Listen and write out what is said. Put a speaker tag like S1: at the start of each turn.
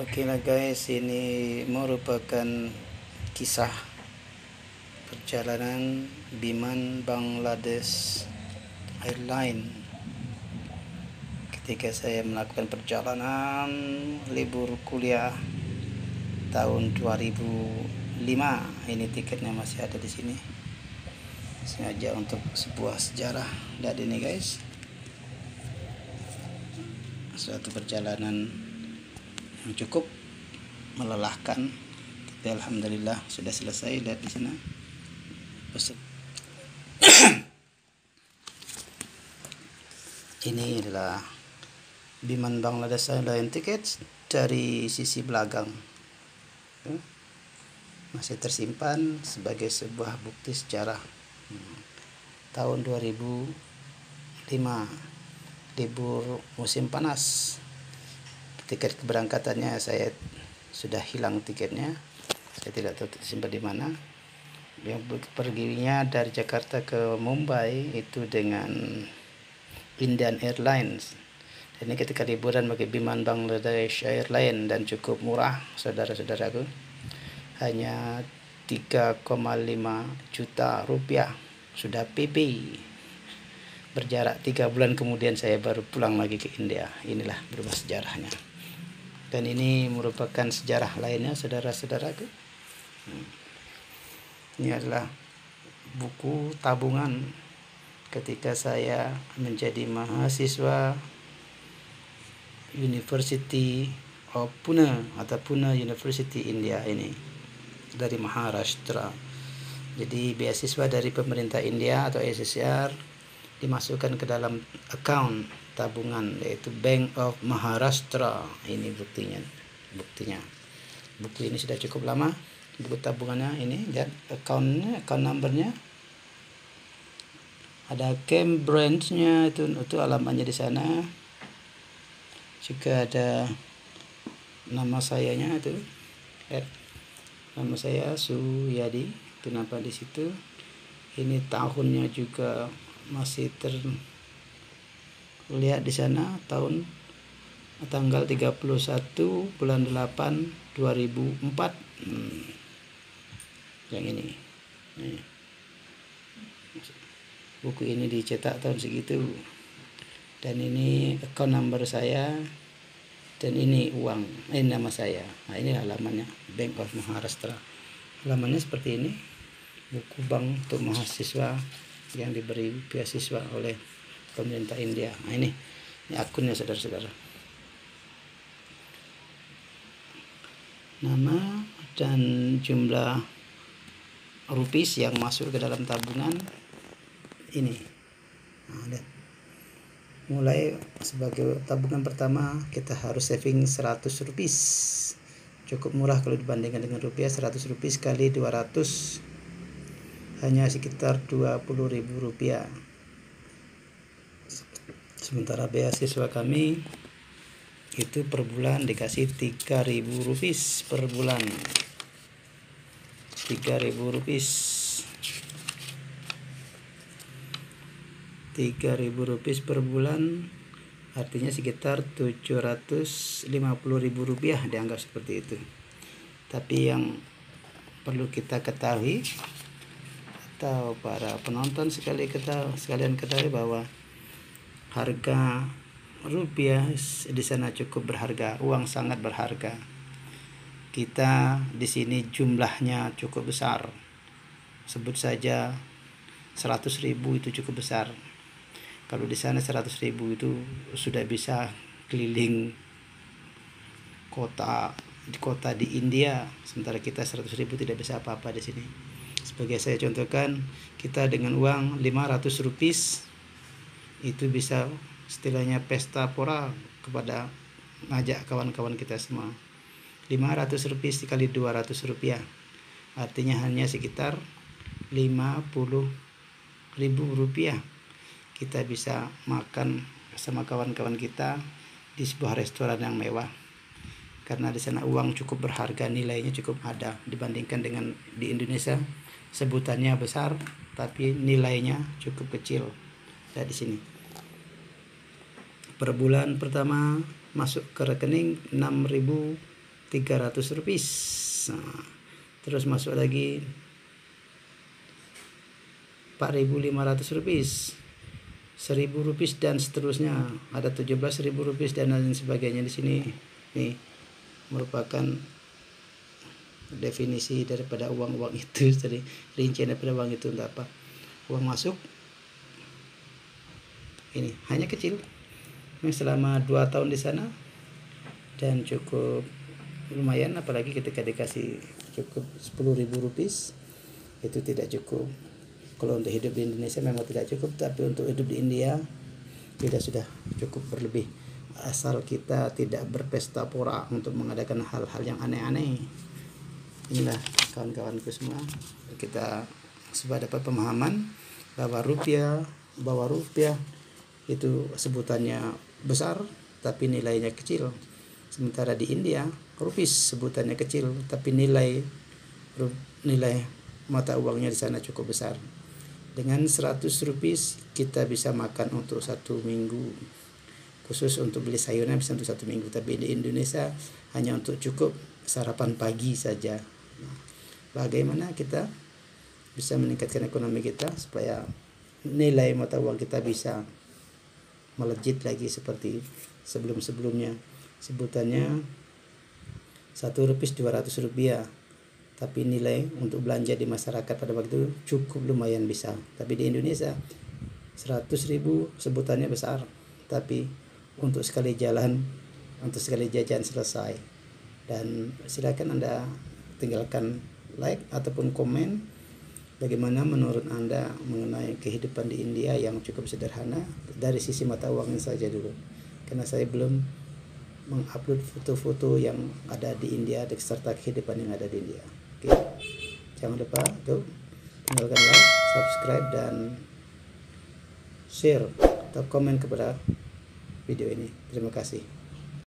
S1: Oke lah guys, ini merupakan kisah perjalanan Biman Bangladesh Airline ketika saya melakukan perjalanan libur kuliah tahun 2005. Ini tiketnya masih ada di sini. Sengaja untuk sebuah sejarah. Lihat ini guys, suatu perjalanan yang cukup melelahkan, tapi alhamdulillah sudah selesai. Lihat di sana. Ini adalah Biman Bangladesh Airlines tiket dari sisi belakang. Masih tersimpan sebagai sebuah bukti sejarah. Tahun 2005, libur musim panas. Tiket keberangkatannya saya sudah hilang tiketnya. Saya tidak tahu tersimpan di mana. Yang perginya dari Jakarta ke Mumbai itu dengan Indian Airlines. Dan ini ketika liburan bagi Biman Bangladesh Airlines dan cukup murah, saudara-saudaraku. Hanya 3,5 juta rupiah. Sudah PP. Berjarak 3 bulan kemudian saya baru pulang lagi ke India. Inilah berubah sejarahnya. Dan ini merupakan sejarah lainnya, saudara-saudaraku. Ini adalah buku tabungan ketika saya menjadi mahasiswa University of Pune atau Pune University India ini, dari Maharashtra. Jadi beasiswa dari pemerintah India atau SSR dimasukkan ke dalam account tabungan, yaitu Bank of Maharashtra. Ini buktinya. Buku ini sudah cukup lama. Buku tabungannya ini, lihat account numbernya. Ada camp branch-nya, itu alamannya di sana. Juga ada nama sayanya itu. Lihat. Nama saya Suyadi, itu nampak di situ. Ini tahunnya juga masih terlihat di sana, tanggal 31 bulan 8 2004. Yang ini. Buku ini dicetak tahun segitu. Dan ini account number saya. Dan ini uang, ini nama saya. Nah, ini halamannya, Bank of Maharashtra. Halamannya seperti ini. Buku bank untuk mahasiswa yang diberi beasiswa oleh pemerintah India. Nah, ini akunnya, saudara-saudara. Nama dan jumlah rupiah yang masuk ke dalam tabungan ini. Nah, lihat. Mulai sebagai tabungan pertama kita harus saving 100 rupiah. Cukup murah kalau dibandingkan dengan rupiah. 100 rupiah kali 200 hanya sekitar 20.000 rupiah. Sementara beasiswa kami itu per bulan dikasih 3.000 rupiah per bulan. 3.000 rupiah. 3.000 rupiah per bulan, artinya sekitar 750.000 rupiah, dianggap seperti itu. Tapi yang perlu kita ketahui, atau para penonton sekalian ketahui, bahwa harga rupiah di sana cukup berharga, uang sangat berharga. Kita di sini jumlahnya cukup besar. Sebut saja 100.000 itu cukup besar. Kalau di sana 100.000 itu sudah bisa keliling kota di India, sementara kita 100.000 tidak bisa apa-apa di sini. Sebagai saya contohkan, kita dengan uang 500 rupiah itu bisa istilahnya pesta pora kepada ngajak kawan-kawan kita semua. 500 rupiah dikali 200 rupiah, artinya hanya sekitar 50.000 rupiah. Kita bisa makan sama kawan-kawan kita di sebuah restoran yang mewah. Karena di sana uang cukup berharga, nilainya cukup ada dibandingkan dengan di Indonesia. Sebutannya besar, tapi nilainya cukup kecil. Lihat di sini. Per bulan pertama masuk ke rekening 6.000 Rp300. Nah, terus masuk lagi Rp4.500, Rp1.000 dan seterusnya. Ada Rp17.000 dan lain sebagainya di sini. Nih merupakan definisi daripada uang itu, jadi rincian daripada uang itu untuk apa. Uang masuk ini hanya kecil, selama 2 tahun di sana dan cukup lumayan, apalagi ketika dikasih cukup Rp10.000 itu tidak cukup. Kalau untuk hidup di Indonesia memang tidak cukup, tapi untuk hidup di India tidak sudah cukup berlebih, asal kita tidak berpesta pora untuk mengadakan hal-hal yang aneh-aneh. Inilah kawan-kawanku semua, kita sudah dapat pemahaman bahwa rupiah itu sebutannya besar tapi nilainya kecil. Sementara di India rupiah sebutannya kecil tapi nilai mata uangnya di sana cukup besar. Dengan Rp100 kita bisa makan untuk 1 minggu, khusus untuk beli sayurnya bisa untuk 1 minggu. Tapi di Indonesia hanya untuk cukup sarapan pagi saja. Bagaimana kita bisa meningkatkan ekonomi kita supaya nilai mata uang kita bisa melejit lagi seperti sebelum-sebelumnya. Sebutannya Rp1 Rp200, tapi nilai untuk belanja di masyarakat pada waktu itu cukup lumayan bisa. Tapi di Indonesia 100.000 sebutannya besar, tapi untuk sekali jalan, untuk sekali jajan selesai. Dan silakan Anda tinggalkan like ataupun komen bagaimana menurut Anda mengenai kehidupan di India yang cukup sederhana dari sisi mata uangnya saja dulu, karena saya belum mengupload foto-foto yang ada di India serta kehidupan yang ada di India. Oke, jangan lupa tuh tinggalkan like, subscribe dan share atau komen kepada video ini. Terima kasih.